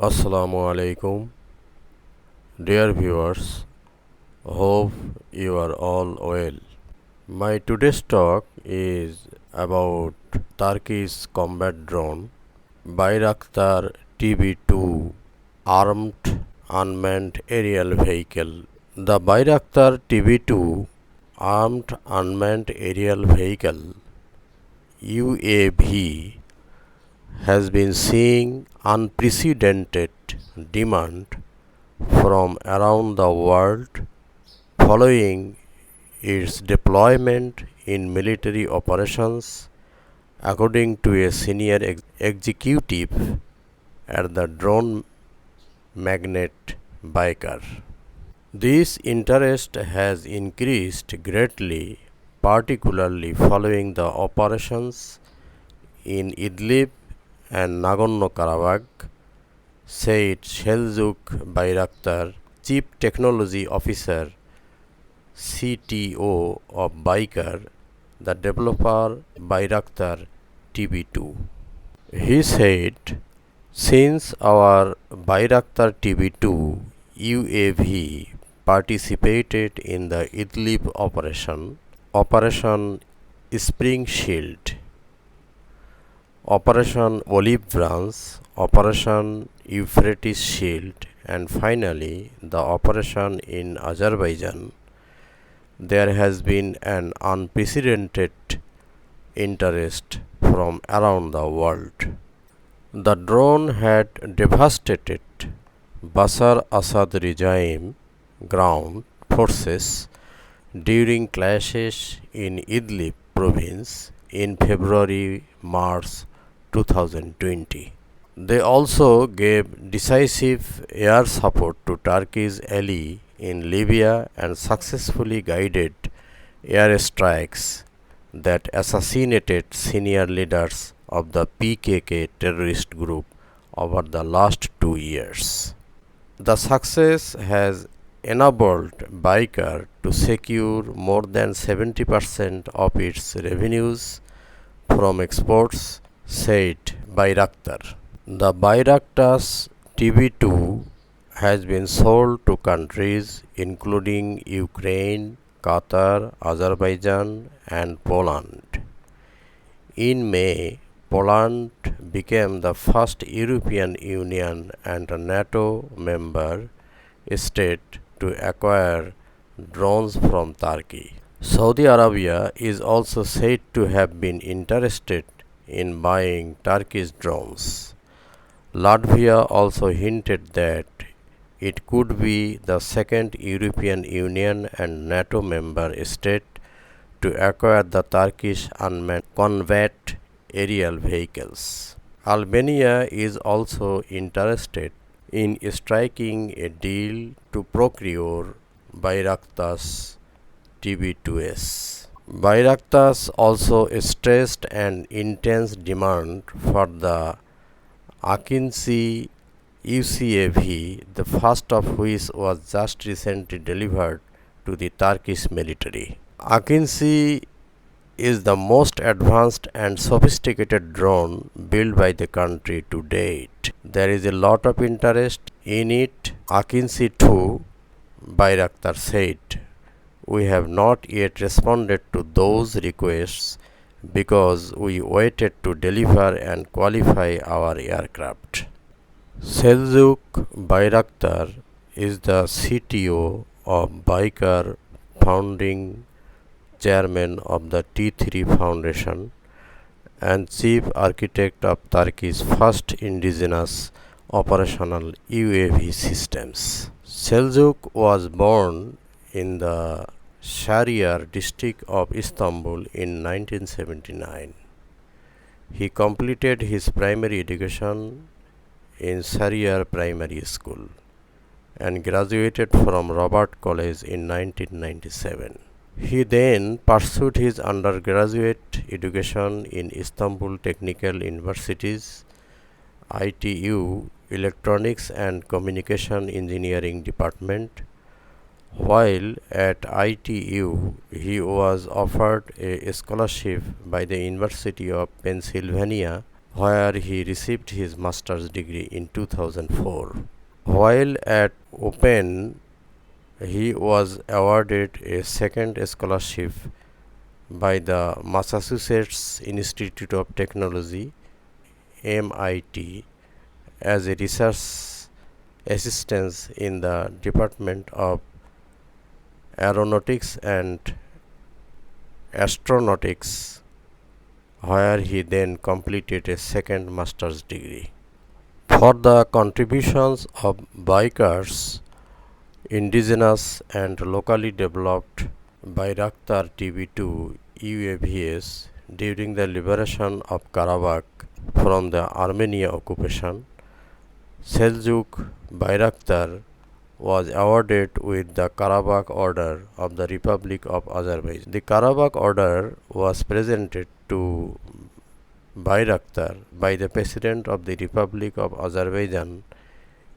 Assalamu alaikum, dear viewers. Hope you are all well. My today's talk is about Turkish combat drone Bayraktar TB2 armed unmanned aerial vehicle. The Bayraktar TB2 armed unmanned aerial vehicle UAV has been seeing unprecedented demand from around the world following its deployment in military operations, according to a senior executive at the drone magnate Baker. This interest has increased greatly, particularly following the operations in Idlib and Nagorno-Karabakh, said Seljuk Bayraktar, Chief Technology Officer CTO of Baker, the developer Bayraktar TB2. He said, since our Bayraktar TB2 UAV participated in the Idlib Operation Spring Shield, Operation Olive Branch, Operation Euphrates Shield, and finally the operation in Azerbaijan, there has been an unprecedented interest from around the world. The drone had devastated Bashar Assad regime ground forces during clashes in Idlib province in February March 2020. They also gave decisive air support to Turkey's ally in Libya and successfully guided airstrikes that assassinated senior leaders of the PKK terrorist group over the last 2 years. The success has enabled Baker to secure more than 70% of its revenues from exports, said Bayraktar. The Bayraktar's TB2 has been sold to countries including Ukraine, Qatar, Azerbaijan, and Poland. In May, Poland became the first European Union and NATO member state to acquire drones from Turkey. Saudi Arabia is also said to have been interested in buying Turkish drones. Latvia also hinted that it could be the second European Union and NATO member state to acquire the Turkish unmanned combat aerial vehicles. Albania is also interested in striking a deal to procure Bayraktar's TB2S. Bayraktar's also stressed an intense demand for the Akinci UCAV, the first of which was just recently delivered to the Turkish military. Akinci is the most advanced and sophisticated drone built by the country to date. There is a lot of interest in it, Akinci 2, Bayraktar said. We have not yet responded to those requests because we waited to deliver and qualify our aircraft. Seljuk Bayraktar is the CTO of Baykar, founding chairman of the T3 Foundation and chief architect of Turkey's first indigenous operational UAV systems. Seljuk was born in the Şehir district of Istanbul in 1979. He completed his primary education in Şehir Primary School and graduated from Robert College in 1997. He then pursued his undergraduate education in Istanbul Technical University's ITU Electronics and Communication Engineering Department. While at ITU, he was offered a scholarship by the University of Pennsylvania, where he received his master's degree in 2004. While at Open, he was awarded a second scholarship by the Massachusetts Institute of Technology (MIT) as a research assistant in the Department of Aeronautics and Astronautics, where he then completed a second master's degree. For the contributions of bikers, indigenous and locally developed Byrakter TB2 UAVs during the liberation of Karabakh from the Armenia occupation, Seljuk Byrakter was awarded with the Karabakh Order of the Republic of Azerbaijan. The Karabakh Order was presented to Bayraktar by the President of the Republic of Azerbaijan,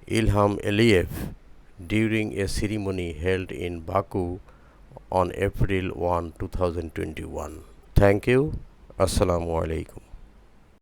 Ilham Aliyev, during a ceremony held in Baku on April 1, 2021. Thank you. Assalamu alaikum.